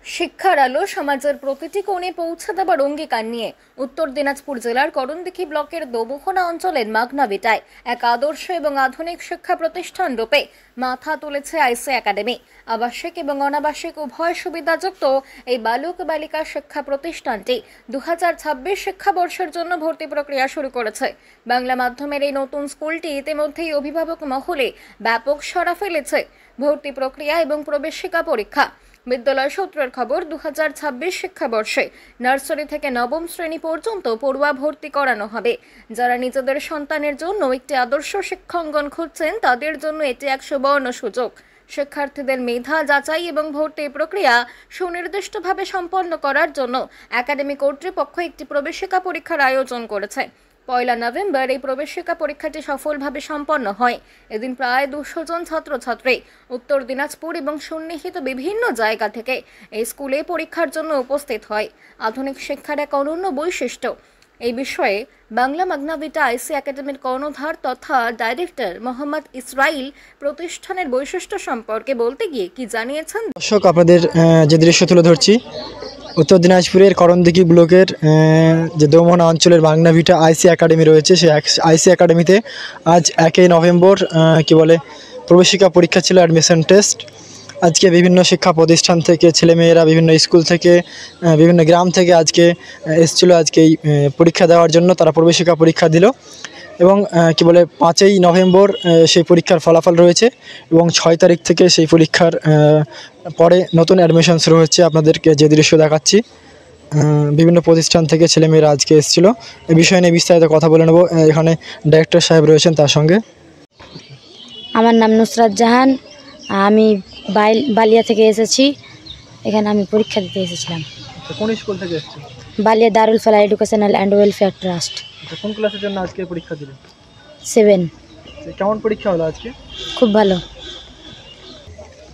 শিক্ষার আলো সমাজের প্রতিটি কোণে পৌঁছে দেবার অঙ্গীকার নিয়ে উত্তর দিনাজপুর জেলার করণদিঘি ব্লকের দোবুখনা অঞ্চলের মাগনাভিটায় এক আদর্শ এবং আধুনিক শিক্ষা প্রতিষ্ঠান রূপে মাথা তুলেছে আইসি একাডেমি। আবাসিক এবং অনাবাসিক উভয় সুবিধাযুক্ত এই বালক বালিকা শিক্ষা প্রতিষ্ঠানটি 2026 শিক্ষাবর্ষের জন্য ভর্তি প্রক্রিয়া শুরু করেছে। বাংলা মাধ্যমের এই নতুন স্কুলটি ইতিমধ্যেই অভিভাবক মহলে ব্যাপক সাড়া ফেলেছে। ভর্তি প্রক্রিয়া এবং প্রবেশিকা পরীক্ষা। বিদ্যালয় সূত্রের খবর, 2026 শিক্ষাবর্ষে নার্সারি থেকে নবম শ্রেণী পর্যন্ত পড়ুয়া ভর্তি করানো হবে। যারা নিজেদের সন্তানের জন্য একটি আদর্শ শিক্ষাঙ্গন খুঁজছেন তাদের জন্য এটি এক সুবর্ণ সুযোগ। শিক্ষার্থীদের মেধা যাচাই এবং ভর্তি প্রক্রিয়া সুনির্দিষ্টভাবে সম্পন্ন করার জন্য একাডেমি কর্তৃপক্ষ একটি প্রবেশিকা পরীক্ষার আয়োজন করেছে। 1 নভেম্বর এই প্রবেশিকা পরীক্ষাটি সফলভাবে সম্পন্ন হয়। এদিন প্রায় 200 জন ছাত্রছাত্রী উত্তর দিনাজপুর এবং সন্নিহিত বিভিন্ন জায়গা থেকে এই স্কুলে পরীক্ষার জন্য উপস্থিত হয়। আধুনিক শিক্ষার এক অনন্য বৈশিষ্ট্য। এই বিষয়ে বাংলা মাগনাভিটা আইসি একাডেমির কর্ণধার তথা ডাইরেক্টর মোহাম্মদ ইসরাইল প্রতিষ্ঠানের বৈশিষ্ট্য সম্পর্কে বলতে গিয়ে কি জানিয়েছেন। দর্শক, আপনাদের যে দৃশ্য তুলে ধরছি উত্তর দিনাজপুরের করণদিঘি ব্লকের যে দোমনা অঞ্চলের মাগনাভিটা আইসি একাডেমি রয়েছে, সেই আইসি একাডেমিতে আজ 1 নভেম্বর প্রবেশিকা পরীক্ষা ছিল, অ্যাডমিশন টেস্ট। আজকে বিভিন্ন শিক্ষা প্রতিষ্ঠান থেকে ছেলেমেয়েরা বিভিন্ন স্কুল থেকে বিভিন্ন গ্রাম থেকে আজকে এসেছিল আজকে এই পরীক্ষা দেওয়ার জন্য। তারা প্রবেশিকা পরীক্ষা দিল এবং 5 নভেম্বর সেই পরীক্ষার ফলাফল রয়েছে এবং 6 তারিখ থেকে সেই পরীক্ষার পরে নতুন অ্যাডমিশন শুরু হচ্ছে। আপনাদেরকে যে দৃশ্য দেখাচ্ছি, বিভিন্ন প্রতিষ্ঠান থেকে ছেলেমেয়েরা আজকে এসেছিলো। এই বিষয় নিয়ে বিস্তারিত কথা বলে নেব। এখানে ডাইরেক্টর সাহেব রয়েছেন তার সঙ্গে। আমার নাম নুসরাত জাহান, আমি বালিয়া থেকে এসেছি। এখানে আমি পরীক্ষা দিতে এসেছিলাম। কোন স্কুল থেকে এসেছেন? Ballia Darul Falah educational and welfare trust. কোন ক্লাসের জন্য আজকে পরীক্ষা দিলেন? 7। কেমন পরীক্ষা হলো আজকে? খুব ভালো।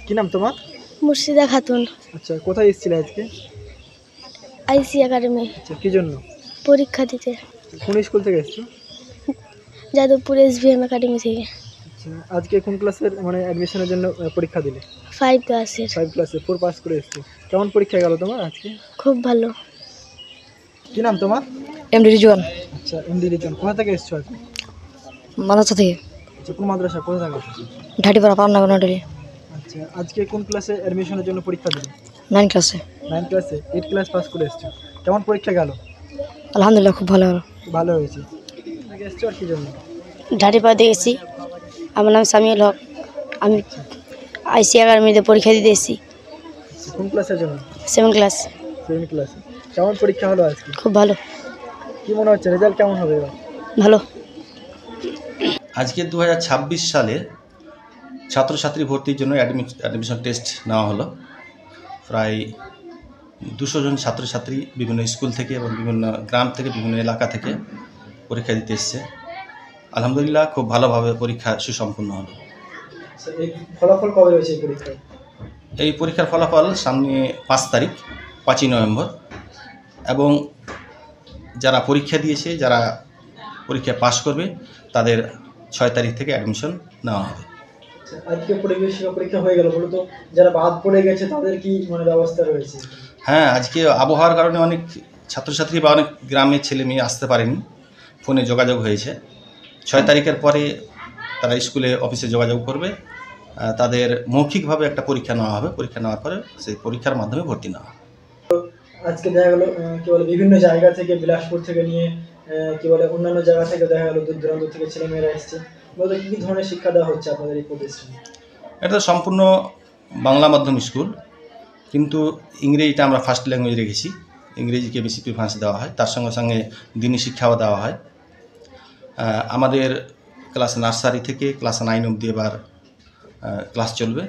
কি নাম তোমার? মুর্শিদা খাতুন। আচ্ছা, কোথায় এসেছিলে আজকে? আইসি একাডেমি। আচ্ছা, কি জন্য? পরীক্ষা দিতে। কোন স্কুল থেকে এসেছো? যাদবপুর SVM একাডেমি থেকে। আচ্ছা, আজকে কোন ক্লাসের অ্যাডমিশনের জন্য পরীক্ষা দিলে? 5 ক্লাসের। 5 ক্লাসে 4 পাস করে এসেছো। কেমন পরীক্ষা গেল তোমার আজকে? খুব ভালো। কি নাম তোমার? এমডি রিজওয়ান। আচ্ছা, এমডি রিজন। কোথা থেকে এসেছো আজকে? মাদ্রাসা থেকে। আচ্ছা, কোন মাদ্রাসা, কোথা থেকে এসেছো? ঢাটিপাড়া পাবনা গণডলি। আচ্ছা, আজকে কোন ক্লাসে অ্যাডমিশনের জন্য পরীক্ষা দিলে? 9 ক্লাসে। 9 ক্লাসে 8 ক্লাস পাস করে এসেছো। কেমন পরীক্ষা গেল? আলহামদুলিল্লাহ, খুব ভালো হলো। ভালো হয়েছে। আজকে এসেছো আর কি জন্য? ঢাটিপাড়া থেকে এসেছি। আমার নাম সামিউল হক। আমি আইসি একাডেমিতে পরীক্ষা দিতে এসেছি। কোন ক্লাসের জন্য? 7 ক্লাস। 7 ক্লাসে। কেমন পরীক্ষা হলো আজকে? খুব ভালো। কি মনে হচ্ছে রেজাল্ট কেমন হবে এবার? ভালো। আজকে 2026 সালে ছাত্রছাত্রী ভর্তির জন্য অ্যাডমিশন টেস্ট নেওয়া হলো। প্রায় 200 জন ছাত্রছাত্রী বিভিন্ন স্কুল থেকে এবং বিভিন্ন গ্রাম থেকে, বিভিন্ন এলাকা থেকে পরীক্ষা দিতে এসছে। আলহামদুলিল্লাহ, খুব ভালোভাবে পরীক্ষা সুসম্পন্ন হলো। এই ফলাফল কবে রয়েছে এই পরীক্ষায়? এই পরীক্ষার ফলাফল সামনে 5 তারিখ, 5 নভেম্বর। এবং যারা পরীক্ষা দিয়েছে, যারা পরীক্ষা পাস করবে, তাদের 6 তারিখ থেকে অ্যাডমিশন নেওয়া হবে। আজকে প্রবেশিকা পরীক্ষা হয়ে গেল, বলো তো যারা বাদ পড়ে গেছে তাদের কি ব্যবস্থা রয়েছে? হ্যাঁ, আজকে আবহাওয়ার কারণে অনেক ছাত্রছাত্রী বা অনেক গ্রামের ছেলে মেয়ে আসতে পারেনি। ফোনে যোগাযোগ হয়েছে। 6 তারিখের পরে তারা স্কুলে অফিসে যোগাযোগ করবে। তাদের মৌখিকভাবে একটা পরীক্ষা নেওয়া হবে। পরীক্ষা নেওয়ার পরে সেই পরীক্ষার মাধ্যমে ভর্তি নেওয়া হবে। আজকে দেখা গেল বিভিন্ন জায়গা থেকে, বিলাসপুর থেকে নিয়ে অন্যান্য জায়গা থেকে দেখা গেল দূর দূরান্ত থেকে ছেলেমেয়েরা এসছে। বলতে কি ধরনের শিক্ষা দেওয়া হচ্ছে আপনাদের এই প্রতিষ্ঠানে? এটা সম্পূর্ণ বাংলা মাধ্যম স্কুল, কিন্তু ইংরেজিটা আমরা ফার্স্ট ল্যাঙ্গুয়েজ রেখেছি। ইংরেজিকে বেশি প্রিফারেন্স দেওয়া হয়। তার সঙ্গে সঙ্গে দিনী শিক্ষাও দেওয়া হয়। আমাদের ক্লাস নার্সারি থেকে ক্লাস 9 অবধি এবার ক্লাস চলবে।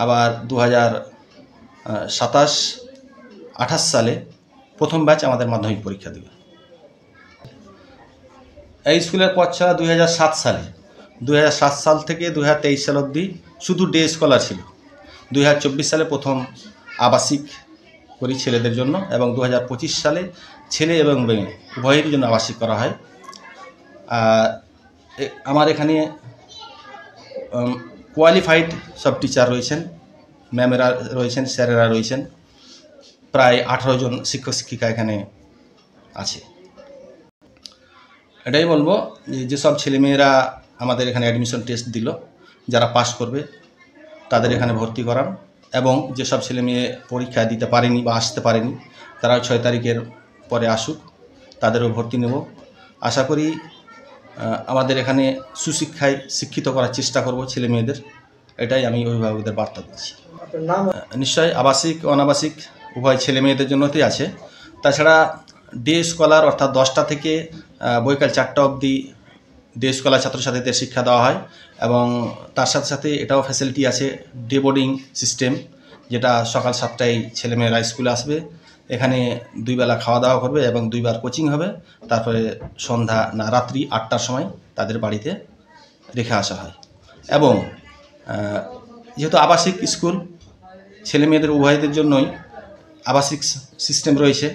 আবার 2027-28 সালে প্রথম ব্যাচ আমাদের মাধ্যমিক পরীক্ষা দেবে। এই স্কুলের পথ চলা 2007 সালে। 2007 সাল থেকে 2023 সাল অবধি শুধু ডে স্কলার ছিল। 2024 সালে প্রথম আবাসিক করি ছেলেদের জন্য, এবং 2025 সালে ছেলে এবং মেয়ে উভয়ের জন্য আবাসিক করা হয়। আমার এখানে কোয়ালিফাইড সব টিচার রয়েছেন, ম্যামেরা রয়েছেন, স্যারেরা রয়েছেন, প্রায় 18 জন শিক্ষক শিক্ষিকা এখানে আছে। এটাই বলবো যেসব ছেলেমেয়েরা আমাদের এখানে অ্যাডমিশন টেস্ট দিল, যারা পাস করবে তাদের এখানে ভর্তি করান, এবং যেসব ছেলেমেয়ে পরীক্ষা দিতে পারেনি বা আসতে পারেনি তারা 6 তারিখের পরে আসুক, তাদেরও ভর্তি নেব। আশা করি আমাদের এখানে সুশিক্ষায় শিক্ষিত করার চেষ্টা করব ছেলে মেয়েদের, এটাই আমি অভিভাবকদের বার্তা দিচ্ছি। নিশ্চয়ই আবাসিক অনাবাসিক উভয় ছেলে মেয়েদের জন্যই আছে। তাছাড়া ডে স্কলার অর্থাৎ 10টা থেকে বৈকাল 4টা অবধি ডে স্কলার ছাত্রছাত্রীদের শিক্ষা দেওয়া হয়, এবং তার সাথে সাথে এটাও ফ্যাসিলিটি আছে ডে বোর্ডিং সিস্টেম, যেটা সকাল 7টায় ছেলেমেয়েরা স্কুলে আসবে, এখানে 2 বেলা খাওয়া দাওয়া করবে এবং 2 বার কোচিং হবে, তারপরে রাত্রি 8টার সময় তাদের বাড়িতে রেখে আসা হয়। এবং যেহেতু আবাসিক স্কুল, ছেলে মেয়েদের উভয়দের জন্যই আবাসিক সিস্টেম রয়েছে,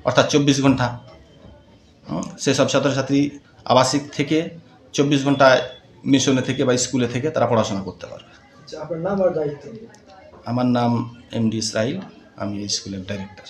অর্থাৎ 24 ঘন্টা সেসব ছাত্রছাত্রী আবাসিক থেকে 24 ঘন্টা মিশনে থেকে বা স্কুলে থেকে তারা পড়াশোনা করতে পারবে। আপনার নাম আর দায়িত্ব? আমার নাম MD ইসরাইল, আমি এই স্কুলের ডাইরেক্টর।